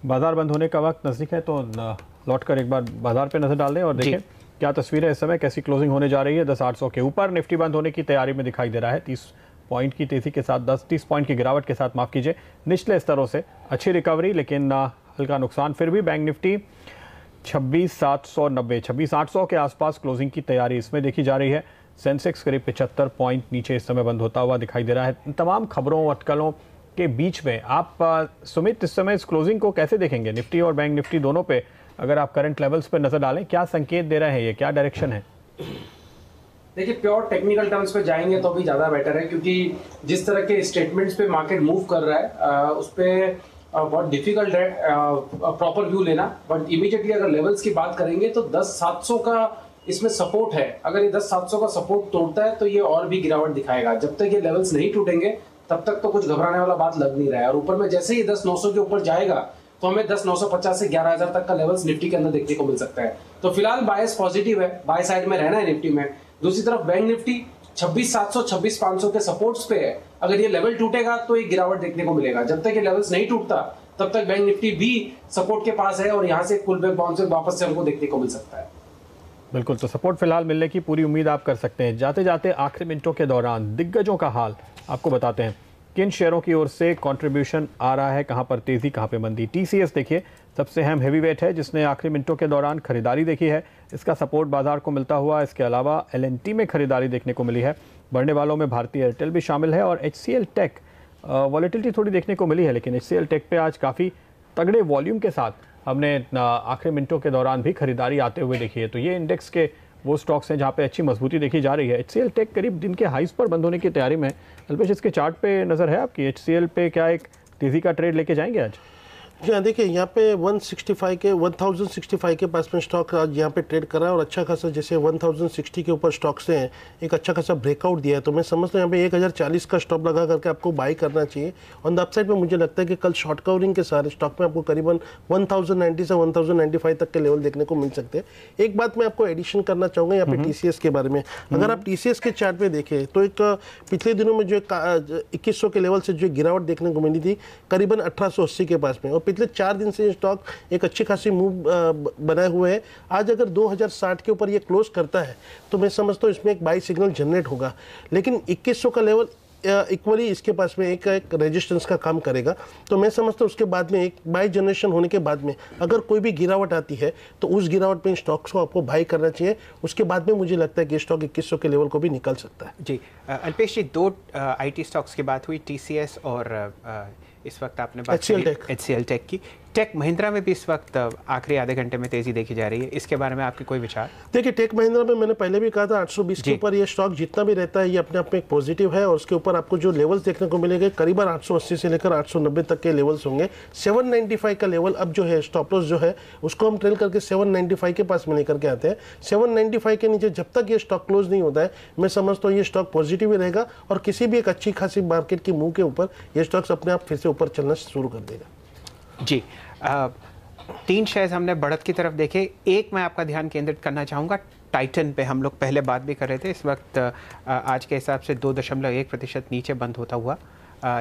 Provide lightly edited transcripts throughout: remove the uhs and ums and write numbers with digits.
बाजार बंद होने का वक्त नज़दीक है, तो लौट कर एक बार बाजार पे नज़र डाल दें और देखें क्या तस्वीर है इस समय, कैसी क्लोजिंग होने जा रही है। 10,800 के ऊपर निफ्टी बंद होने की तैयारी में दिखाई दे रहा है। 30 पॉइंट की तेजी के साथ 30 पॉइंट की गिरावट के साथ, माफ़ कीजिए, निचले स्तरों से अच्छी रिकवरी, लेकिन हल्का नुकसान फिर भी। बैंक निफ्टी 26,790 26,800 के आसपास क्लोजिंग की तैयारी इसमें देखी जा रही है। सेंसेक्स करीब 75 पॉइंट नीचे इस समय बंद होता हुआ दिखाई दे रहा है। इन तमाम खबरों अटकलों के बीच में आप सुमित इस समय इस क्लोजिंग को कैसे देखेंगे? निफ्टी और बैंक निफ्टी दोनों पे अगर आप करंट लेवल्स पर नजर डालें, क्या संकेत दे रहे हैं, ये क्या डायरेक्शन है? देखिए, प्योर टेक्निकल टर्म्स पे जाएंगे तो भी ज्यादा बेटर है, क्योंकि जिस तरह के स्टेटमेंट्स पे मार्केट मूव कर रहा है उस पे बहुत डिफिकल्ट है प्रॉपर व्यू लेना। बट इमीडिएटली अगर लेवल्स की बात करेंगे तो 10,700 का इसमें सपोर्ट है। अगर ये 10,700 का सपोर्ट तोड़ता है तो ये और भी गिरावट दिखाएगा। जब तक ये लेवल्स नहीं टूटेंगे तब तक तो कुछ घबराने वाला बात लग नहीं रहा है। और ऊपर में जैसे ही 10,900 के ऊपर जाएगा तो हमें 10,950 से 11,000 तक का लेवल्स निफ्टी के अंदर देखने को मिल सकता है। तो फिलहाल बायस पॉजिटिव है, बाय साइड में रहना है निफ्टी में। दूसरी तरफ बैंक निफ्टी 26,700 26,500 के सपोर्ट्स पे है। अगर ये लेवल टूटेगा तो एक गिरावट देखने को मिलेगा। जब तक ये लेवल्स नहीं टूटता तब तक बैंक निफ्टी भी सपोर्ट के पास है और यहाँ से पुल बैक बाउंस वापस से हमको देखने को मिल सकता है। बिल्कुल, तो सपोर्ट फिलहाल मिलने की पूरी उम्मीद आप कर सकते हैं। जाते जाते आखिरी मिनटों के दौरान दिग्गजों का हाल आपको बताते हैं। किन शेयरों की ओर से कंट्रीब्यूशन आ रहा है, कहां पर तेजी कहां पे मंदी। टीसीएस देखिए सबसे अहम हेवीवेट है, जिसने आखिरी मिनटों के दौरान खरीदारी देखी है। इसका सपोर्ट बाजार को मिलता हुआ। इसके अलावा एलएनटी में खरीदारी देखने को मिली है। बढ़ने वालों में भारतीय एयरटेल भी शामिल है और एचसीएल टेक वॉलेटिलिटी थोड़ी देखने को मिली है, लेकिन एचसीएल टेक पे आज काफ़ी तगड़े वॉल्यूम के साथ हमने आखिरी मिनटों के दौरान भी खरीदारी आते हुए देखी है। तो ये इंडेक्स के वो स्टॉक्स हैं जहाँ पे अच्छी मजबूती देखी जा रही है। एचसीएल टेक करीब दिन के हाइस पर बंद होने की तैयारी में। अल्पेश, इसके चार्ट पे नज़र है आपकी? एचसीएल पे क्या एक तेज़ी का ट्रेड लेके जाएंगे आज? जी हाँ, देखिए यहाँ पे 1065 के पास में स्टॉक आज यहाँ पे ट्रेड कर रहा है और अच्छा खासा, जैसे 1060 के ऊपर स्टॉक से हैं, एक अच्छा खासा ब्रेकआउट दिया है। तो मैं समझता हूँ यहाँ पे 1040 का स्टॉप लगा करके आपको बाई करना चाहिए। ऑन द अपसाइड में मुझे लगता है कि कल शॉर्ट कवरिंग के सारे स्टॉक में आपको करीबन 1090 से 1095 तक के लेवल देखने को मिल सकते हैं। एक बात मैं आपको एडिशन करना चाहूँगा यहाँ पे टीसीएस के बारे में। अगर आप टीसीएस के चार्ट पे देखें तो एक पिछले दिनों में जो 2100 के लेवल से जो गिरावट देखने को मिली थी करीबन 1880 के पास में, और पिछले 4 दिन से स्टॉक एक अच्छी खासी मूव बनाए हुए है। आज अगर 2060 के ऊपर ये क्लोज करता है तो मैं समझता हूँ इसमें एक बाई सिग्नल जनरेट होगा, लेकिन 2100 का लेवल इक्वली इसके पास में एक रेजिस्टेंस का काम करेगा। तो मैं समझता हूँ उसके बाद में एक बाई जनरेशन होने के बाद में अगर कोई भी गिरावट आती है तो उस गिरावट में स्टॉक्स को आपको बाई करना चाहिए। उसके बाद में मुझे लगता है कि स्टॉक 2100 के लेवल को भी निकल सकता है। जी अल्पेश जी, 2 आईटी स्टॉक्स की बात हुई, टीसीएस और इस वक्त आपने बात की एचसीएल टेक की। टेक महिंद्रा में भी इस वक्त आखिरी आधे घंटे में तेजी देखी जा रही है, इसके बारे में आपके कोई विचार? देखिए, टेक महिंद्रा में मैंने पहले भी कहा था 820 के ऊपर ये स्टॉक जितना भी रहता है ये अपने आप में एक पॉजिटिव है, और उसके ऊपर आपको जो लेवल्स देखने को मिलेंगे करीबन 880 से लेकर 890 तक के लेवल्स होंगे। 795 का लेवल अब जो है स्टॉप लॉस जो है उसको हम ट्रेल करके 795 के पास में लेकर के आते हैं। 795 के नीचे जब तक ये स्टॉक क्लोज नहीं होता है मैं समझता हूँ ये स्टॉक पॉजिटिव ही रहेगा और किसी भी एक अच्छी खासी मार्केट की मूव के ऊपर ये स्टॉक्स अपने आप फिर से ऊपर चलना शुरू कर देगा। जी 3 शेयर्स हमने बढ़त की तरफ देखे। एक मैं आपका ध्यान केंद्रित करना चाहूँगा टाइटन पे। हम लोग पहले बात भी कर रहे थे, इस वक्त आज के हिसाब से 2.1% नीचे बंद होता हुआ।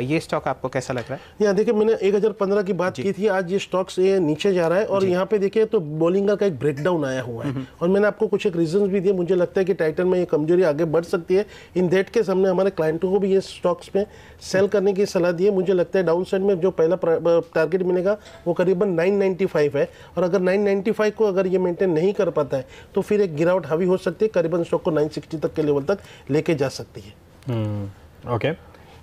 ये स्टॉक आपको कैसा लग रहा है? यहाँ देखिए, मैंने 1015 की बात की थी, आज ये स्टॉक से नीचे जा रहा है और यहाँ पे देखिए तो बोलिंगर का एक ब्रेकडाउन आया हुआ है और मैंने आपको कुछ एक रीजंस भी दिए। मुझे लगता है कि टाइटन में ये कमजोरी आगे बढ़ सकती है। इन दैट केस हमने हमारे क्लाइंटों को भी ये स्टॉक्स में सेल करने की सलाह दी है। मुझे लगता है डाउन साइड में जो पहला टारगेट मिलेगा वो करीबन 995 है, और अगर 995 को अगर ये मेंटेन नहीं कर पाता है तो फिर एक गिरावट हावी हो सकती है, करीबन स्टॉक को 960 तक के लेवल तक लेके जा सकती है। ओके,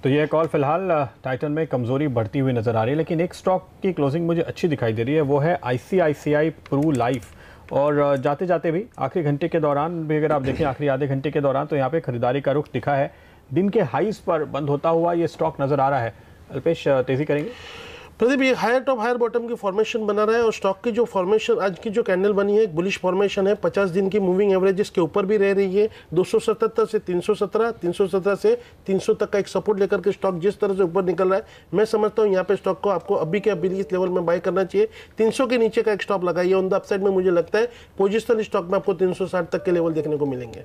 तो ये कॉल फिलहाल टाइटन में कमजोरी बढ़ती हुई नजर आ रही है, लेकिन एक स्टॉक की क्लोजिंग मुझे अच्छी दिखाई दे रही है, वो है आईसीआईसीआई प्रू लाइफ। और जाते जाते भी आखिरी घंटे के दौरान भी अगर आप देखें, आखिरी आधे घंटे के दौरान तो यहाँ पे खरीदारी का रुख दिखा है। दिन के हाईस पर बंद होता हुआ ये स्टॉक नजर आ रहा है। अल्पेश, तेजी करेंगे? प्रदीप, ये हायर टॉप हायर बॉटम की फॉर्मेशन बना रहा है और स्टॉक की जो फॉर्मेशन आज की जो कैंडल बनी है एक बुलिश फॉर्मेशन है। 50 दिन की मूविंग एवरेज के ऊपर भी रह रही है। 277 से 317, 317 से 300 तक का एक सपोर्ट लेकर के स्टॉक जिस तरह से ऊपर निकल रहा है मैं समझता हूँ यहाँ पे स्टॉक को आपको अभी के अभी इस लेवल में बाय करना चाहिए। 300 के नीचे का एक स्टॉप लगाइए। ऑन द अपसाइड में मुझे लगता है पोजिशनल स्टॉक में आपको 360 तक के लेवल देखने को मिलेंगे।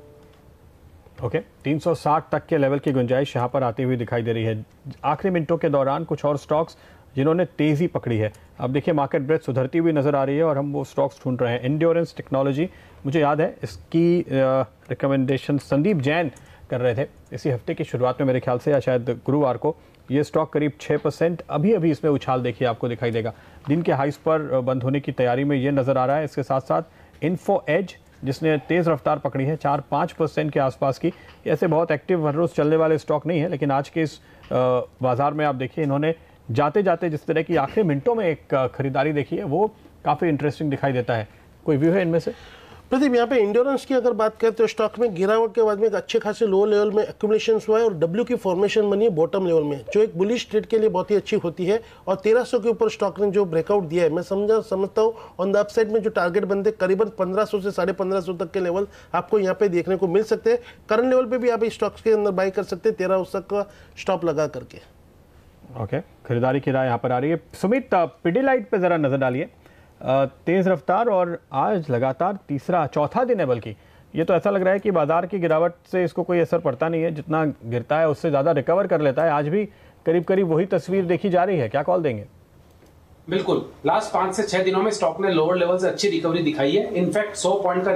ओके, 360 तक के लेवल की गुंजाइश यहाँ पर आती हुई दिखाई दे रही है। आखिरी मिनटों के दौरान कुछ और स्टॉक्स जिन्होंने तेज़ी पकड़ी है। अब देखिए मार्केट ब्रेथ सुधरती हुई नज़र आ रही है और हम वो स्टॉक्स ढूंढ रहे हैं। एंड्योरेंस टेक्नोलॉजी, मुझे याद है इसकी रिकमेंडेशन संदीप जैन कर रहे थे इसी हफ्ते की शुरुआत में, मेरे ख्याल से या शायद गुरुवार को। ये स्टॉक करीब 6% अभी इसमें उछाल देखिए आपको दिखाई देगा। दिन के हाइस पर बंद होने की तैयारी में ये नज़र आ रहा है। इसके साथ साथ इन्फो एज जिसने तेज़ रफ्तार पकड़ी है 4-5% के आसपास की। ऐसे बहुत एक्टिव हर रोज़ चलने वाले स्टॉक नहीं है, लेकिन आज के इस बाज़ार में आप देखिए इन्होंने जाते जाते जिस तरह की आखिरी मिनटों में एक खरीदारी देखी है वो काफ़ी इंटरेस्टिंग दिखाई देता है। कोई व्यू है इनमें से? प्रदीप, यहाँ पे इंड्योरेंस की अगर बात करें तो स्टॉक में गिरावट के बाद में एक अच्छे खासे लो लेवल में एक्यूमुलेशन हुआ है और डब्ल्यू की फॉर्मेशन बनी है बॉटम लेवल में, जो एक बुलिश ट्रेड के लिए बहुत ही अच्छी होती है। और 1300 के ऊपर स्टॉक ने जो ब्रेकआउट दिया है, मैं समझता हूँ ऑन द अपसाइड में जो टारगेट बनते करीबन 1500 से 1550 तक के लेवल आपको यहाँ पे देखने को मिल सकते हैं। करंट लेवल पे भी आप इस स्टॉक्स के अंदर बाई कर सकते हैं 1300 का स्टॉप लगा करके। ओके, खरीदारी की राय यहाँ पर आ रही है। सुमित, पिडिलाइट पे ज़रा नज़र डालिए। तेज़ रफ्तार और आज लगातार चौथा दिन है, बल्कि ये तो ऐसा लग रहा है कि बाजार की गिरावट से इसको कोई असर पड़ता नहीं है, जितना गिरता है उससे ज़्यादा रिकवर कर लेता है। आज भी करीब करीब वही तस्वीर देखी जा रही है, क्या कॉल देंगे? बिल्कुल, लास्ट 5 से 6 दिनों में स्टॉक ने लोअर लेवल से अच्छी रिकवरी दिखाई है। इनफैक्ट 100 पॉइंट का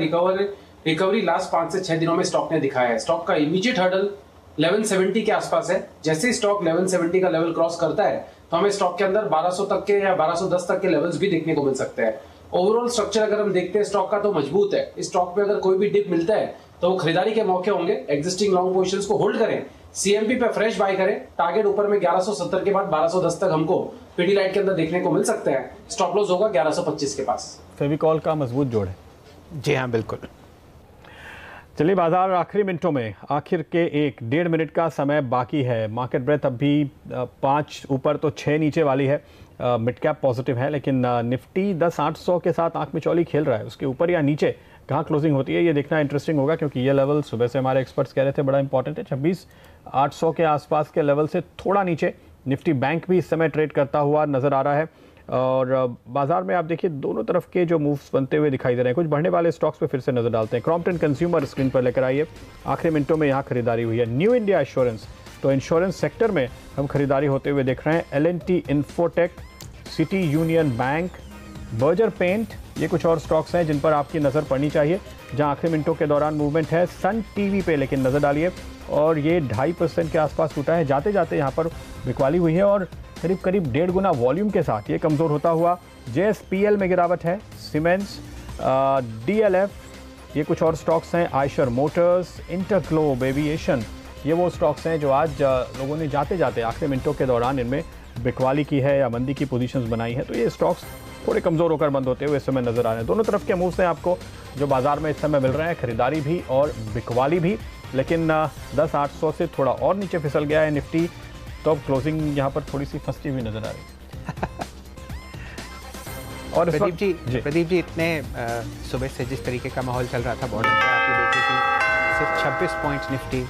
रिकवरी लास्ट 5 से 6 दिनों में स्टॉक ने दिखाया है। स्टॉक का इमीडिएट हर्डल 1170 के आसपास है। जैसे ही स्टॉक 1170 का लेवल क्रॉस करता है तो हमें स्टॉक के अंदर 1200 तक के या 1210 तक के लेवल्स भी देखने को मिल सकते हैं। ओवरऑल स्ट्रक्चर अगर हम देखते हैं स्टॉक का तो मजबूत है। इस स्टॉक पे अगर कोई भी डिप मिलता है तो खरीदारी के मौके होंगे। एग्जिस्टिंग लॉन्ग पोजीशंस को होल्ड करें, सीएमपी पे फ्रेश बाय करें। टारगेट ऊपर में 1170 के बाद 1210 तक हमको पिडिलाइट के अंदर देखने को मिल सकते हैं। स्टॉप लॉस होगा 1125 के पास। फेविकॉल का मजबूत जोड़ है। जी हाँ, बिल्कुल। चलिए, बाजार आखिरी मिनटों में, आखिर के 1-1.5 मिनट का समय बाकी है। मार्केट ब्रेथ अभी 5 ऊपर तो 6 नीचे वाली है। मिड कैप पॉजिटिव है, लेकिन निफ्टी 10,800 के साथ आंख में चौली खेल रहा है। उसके ऊपर या नीचे कहाँ क्लोजिंग होती है ये देखना इंटरेस्टिंग होगा, क्योंकि ये लेवल सुबह से हमारे एक्सपर्ट्स कह रहे थे बड़ा इंपॉर्टेंट है। 26,800 के आसपास के लेवल से थोड़ा नीचे निफ्टी बैंक भी इस समय ट्रेड करता हुआ नजर आ रहा है। और बाजार में आप देखिए दोनों तरफ के जो मूव्स बनते हुए दिखाई दे रहे हैं। कुछ बढ़ने वाले स्टॉक्स पे फिर से नजर डालते हैं। क्रॉम्पटन कंज्यूमर स्क्रीन पर लेकर आइए। आखिरी मिनटों में यहाँ खरीदारी हुई है। न्यू इंडिया एश्योरेंस, तो इंश्योरेंस सेक्टर में हम खरीदारी होते हुए देख रहे हैं। L&T infotech, city union bank, Berger paint, ये कुछ और स्टॉक्स हैं जिन पर आपकी नज़र पड़नी चाहिए जहां आखिरी मिनटों के दौरान मूवमेंट है। सन टीवी पे लेकिन नज़र डालिए, और ये 2.5% के आसपास टूटा है। जाते जाते यहाँ पर बिकवाली हुई है और करीब करीब 1.5 गुना वॉल्यूम के साथ ये कमज़ोर होता हुआ। JSPL में गिरावट है। सीमेंट्स, DLF, ये कुछ और स्टॉक्स हैं। आयशर मोटर्स, इंटरग्लोब एविएशन, ये वो स्टॉक्स हैं जो आज लोगों ने जाते जाते आखिरी मिनटों के दौरान इनमें बिकवाली की है या मंदी की पोजीशंस बनाई है। तो ये स्टॉक्स थोड़े कमज़ोर होकर बंद होते हुए इस समय नजर आ रहे हैं। दोनों तरफ के मूव्स हैं आपको जो बाजार में इस समय मिल रहे हैं, खरीदारी भी और बिकवाली भी। लेकिन 10,800 से थोड़ा और नीचे फिसल गया है निफ्टी, तो अब क्लोजिंग यहाँ पर थोड़ी सी फंसती हुई नजर आ रही है। और प्रदीप जी इतने सुबह से जिस तरीके का माहौल चल रहा था बॉर्डर पे, आप ये देखिए कि सिर्फ 26 पॉइंट्स निफ्टी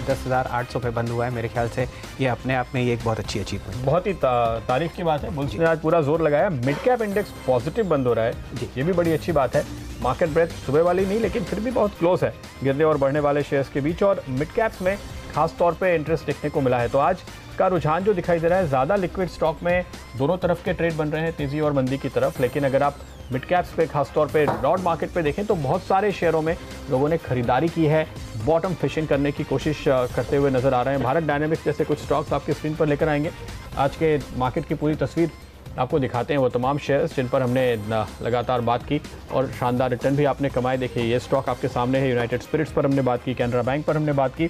10,800 पे बंद हुआ है। मेरे ख्याल से ये अपने आप में ये एक बहुत अच्छी अचीवमेंट, बहुत ही तारीफ की बात है। बुल्स ने आज पूरा जोर लगाया। मिड कैप इंडेक्स पॉजिटिव बंद हो रहा है, ये भी बड़ी अच्छी बात है। मार्केट ब्रेथ सुबह वाली नहीं, लेकिन फिर भी बहुत क्लोज है गिरने और बढ़ने वाले शेयर्स के बीच, और मिड कैप्स में खास तौर पे इंटरेस्ट देखने को मिला है। तो आज का रुझान जो दिखाई दे रहा है, ज़्यादा लिक्विड स्टॉक में दोनों तरफ के ट्रेड बन रहे हैं, तेज़ी और मंदी की तरफ। लेकिन अगर आप मिड कैप्स पे खास तौर पे ब्रॉड मार्केट पे देखें तो बहुत सारे शेयरों में लोगों ने खरीदारी की है, बॉटम फिशिंग करने की कोशिश करते हुए नजर आ रहे हैं। भारत डायनेमिक्स जैसे कुछ स्टॉक्स आपकी स्क्रीन पर लेकर आएंगे। आज के मार्केट की पूरी तस्वीर आपको दिखाते हैं, वो तमाम शेयर्स जिन पर हमने लगातार बात की और शानदार रिटर्न भी आपने कमाए। देखिए ये स्टॉक आपके सामने है। यूनाइटेड स्पिरिट्स पर हमने बात की, कैनरा बैंक पर हमने बात की।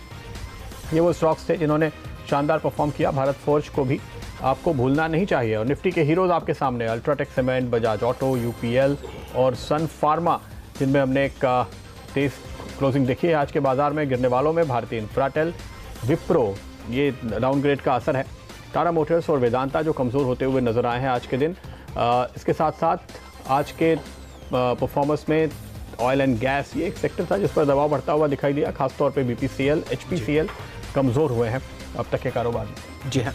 ये वो स्टॉक्स थे जिन्होंने शानदार परफॉर्म किया। भारत फोर्ज को भी आपको भूलना नहीं चाहिए। और निफ्टी के हीरोज़ आपके सामने UltraTech cement, Bajaj auto, UPL और सन फार्मा, जिनमें हमने एक तेज क्लोजिंग देखी है। आज के बाजार में गिरने वालों में भारतीय इंफ्राटेल, विप्रो, ये डाउनग्रेड का असर है। टाटा मोटर्स और वेदांता जो कमज़ोर होते हुए नजर आए हैं आज के दिन। इसके साथ साथ आज के परफॉर्मेंस में ऑयल एंड गैस, ये एक सेक्टर था जिस पर दबाव बढ़ता हुआ दिखाई दिया। खासतौर पे BPCL, HPCL कमज़ोर हुए हैं अब तक के कारोबार में। जी हाँ।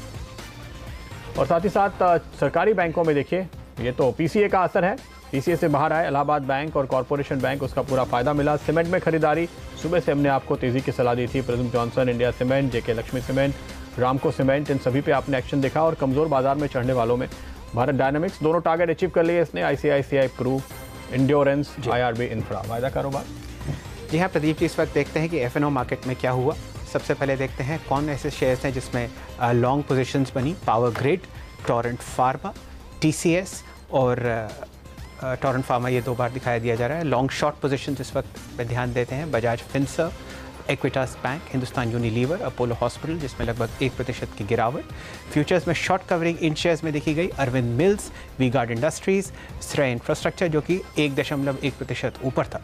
और साथ ही साथ सरकारी बैंकों में देखिए, ये तो PCA का असर है। PCA से बाहर आए इलाहाबाद बैंक और कॉरपोरेशन बैंक, उसका पूरा फायदा मिला। सीमेंट में खरीदारी सुबह से हमने आपको तेज़ी की सलाह दी थी। Prism Johnson India cement, JK Lakshmi cement, रामको सीमेंट, इन सभी पे आपने एक्शन देखा और कमज़ोर बाजार में चढ़ने वालों में भारत डायनामिक्स, दोनों टारगेट अचीव कर लिए इसने। ICICI Pru, endurance, IRB infra. वायदा कारोबार। जी हाँ प्रदीप जी, इस वक्त देखते हैं कि F&O मार्केट में क्या हुआ। सबसे पहले देखते हैं कौन ऐसे शेयर्स हैं जिसमें लॉन्ग पोजीशंस बनी। Power grid, Torrent pharma, TCS और टोरेंट फार्मा, ये 2 बार दिखाया दिया जा रहा है। लॉन्ग शॉर्ट पोजीशंस इस वक्त पे ध्यान देते हैं Bajaj Finserv, Equitas bank, Hindustan Unilever, Apollo hospital जिसमें लगभग 1% की गिरावट। फ्यूचर्स में शॉर्ट कवरिंग इन शेयर्स में देखी गई Arvind mills, V guard industries, Srei infrastructure जो कि 1.1% ऊपर था।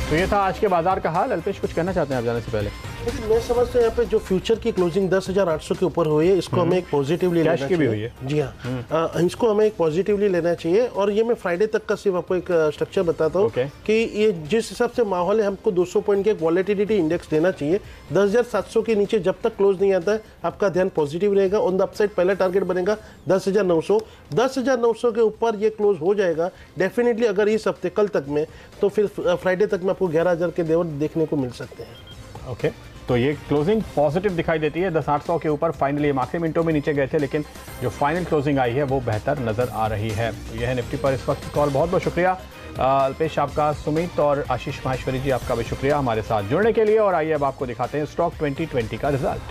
तो ये था आज के बाजार का हाल। अल्पेश, कुछ कहना चाहते हैं आप जाने से पहले? लेकिन मैं समझता हूँ यहाँ पे जो फ्यूचर की क्लोजिंग 10,800 के ऊपर हुई है, इसको हमें एक पॉजिटिवली लेना चाहिए। कैश की भी हुई है। जी हाँ, इसको हमें एक पॉजिटिवली लेना चाहिए। और ये मैं फ्राइडे तक का सिर्फ आपको एक स्ट्रक्चर बताता हूँ कि ये जिस हिसाब से माहौल है, हमको 200 पॉइंट के एक वॉलेटिलिटी इंडेक्स देना चाहिए। 10,700 के नीचे जब तक क्लोज नहीं आता है, आपका ध्यान पॉजिटिव रहेगा। ऑन द अपसाइड पहला टारगेट बनेगा 10,900। 10,900 के ऊपर ये क्लोज हो जाएगा डेफिनेटली, अगर इस हफ्ते कल तक में, तो फिर फ्राइडे तक में आपको 11,000 के लेवल देखने को मिल सकते हैं। ओके, तो ये क्लोजिंग पॉजिटिव दिखाई देती है। 10,800 के ऊपर फाइनली हम आखिरी मिनटों में नीचे गए थे, लेकिन जो फाइनल क्लोजिंग आई है वो बेहतर नजर आ रही है। तो यह है निफ्टी पर इस वक्त कॉल। बहुत बहुत शुक्रिया अल्पेश आपका, सुमित और आशीष माहेश्वरी जी आपका भी शुक्रिया हमारे साथ जुड़ने के लिए। और आइए अब आपको दिखाते हैं स्टॉक 2020 का रिजल्ट।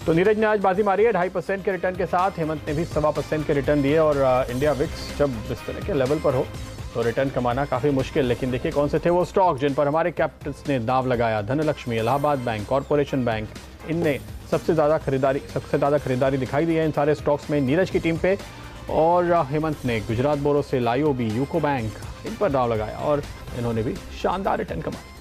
तो नीरज ने आज बाजी मारी है 2.5% के रिटर्न के साथ। हेमंत ने भी 1.25% के रिटर्न दिए। और इंडिया विक्स जब इस तरह के लेवल पर हो तो रिटर्न कमाना काफ़ी मुश्किल। लेकिन देखिए कौन से थे वो स्टॉक जिन पर हमारे कैपिटल्स ने दाव लगाया। Dhanlaxmi, Allahabad bank, corporation bank, इनने सबसे ज़्यादा खरीदारी दिखाई दी है इन सारे स्टॉक्स में नीरज की टीम पे। और हेमंत ने Gujarat Borosil, IOB, UCO bank, इन पर दाव लगाया और इन्होंने भी शानदार रिटर्न कमाया।